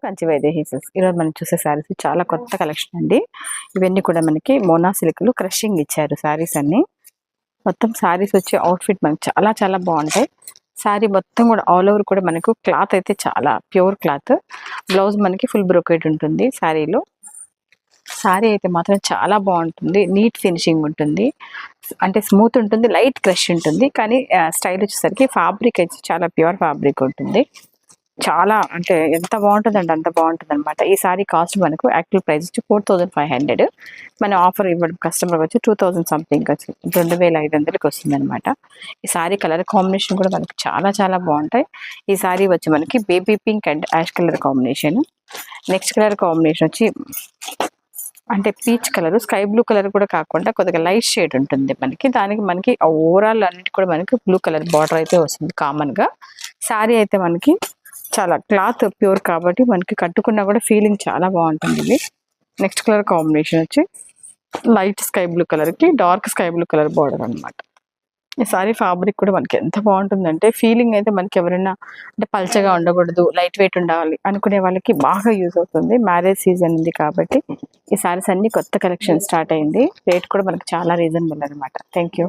Kanchi Vaidehi silks ఈరోజు మనం చూసే శారీస్ చాలా కొత్త కలెక్షన్ అండి. ఇవన్నీ కూడా మనకి మోనా సిల్క్లు క్రషింగ్ ఇచ్చారు శారీస్ అన్ని. మొత్తం శారీస్ వచ్చే అవుట్ఫిట్ మనకి చాలా చాలా బాగుంటాయి. శారీ మొత్తం కూడా ఆల్ ఓవర్ కూడా మనకు క్లాత్ అయితే చాలా ప్యూర్ క్లాత్. బ్లౌజ్ మనకి ఫుల్ బ్రోకెట్ ఉంటుంది శారీలో. శారీ అయితే మాత్రం చాలా బాగుంటుంది, నీట్ ఫినిషింగ్ ఉంటుంది, అంటే స్మూత్ ఉంటుంది, లైట్ క్రష్ ఉంటుంది. కానీ స్టైల్ వచ్చేసరికి ఫ్యాబ్రిక్ అయితే చాలా ప్యూర్ ఫ్యాబ్రిక్ ఉంటుంది. చాలా అంటే ఎంత బాగుంటుందండి అంత బాగుంటుంది అనమాట. ఈ సారీ కాస్ట్ మనకు యాక్చువల్ ప్రైస్ వచ్చి 4500. మన ఆఫర్ ఇవ్వడం కస్టమర్ వచ్చి 2000 సంథింగ్ వచ్చి 2500కి వస్తుంది అనమాట. ఈ సారీ కలర్ కాంబినేషన్ కూడా మనకి చాలా చాలా బాగుంటాయి. ఈ సారీ వచ్చి మనకి baby pink and ash colour combination. Next colour combination వచ్చి అంటే peach colour, sky blue colour కూడా కాకుండా కొద్దిగా లైట్ షేడ్ ఉంటుంది మనకి. దానికి మనకి ఓవరాల్ అన్నిటి కూడా మనకి బ్లూ కలర్ బార్డర్ అయితే వస్తుంది కామన్ గా. శారీ అయితే మనకి చాలా క్లాత్ ప్యూర్ కాబట్టి మనకి కట్టుకున్నా కూడా ఫీలింగ్ చాలా బాగుంటుంది ఇది. నెక్స్ట్ కలర్ కాంబినేషన్ వచ్చి లైట్ స్కై బ్లూ కలర్ కి dark sky blue colour border అనమాట. ఈ సారీ ఫ్యాబ్రిక్ కూడా మనకి ఎంత బాగుంటుందంటే ఫీలింగ్ అయితే మనకి ఎవరైనా అంటే పల్చగా ఉండకూడదు, లైట్ వెయిట్ ఉండాలి అనుకునే వాళ్ళకి బాగా యూజ్ అవుతుంది. మ్యారేజ్ సీజన్ ఉంది కాబట్టి ఈ సారీస్ అన్ని కొత్త కలెక్షన్ స్టార్ట్ అయింది. రేట్ కూడా మనకి చాలా రీజనబుల్ అనమాట. Thank you.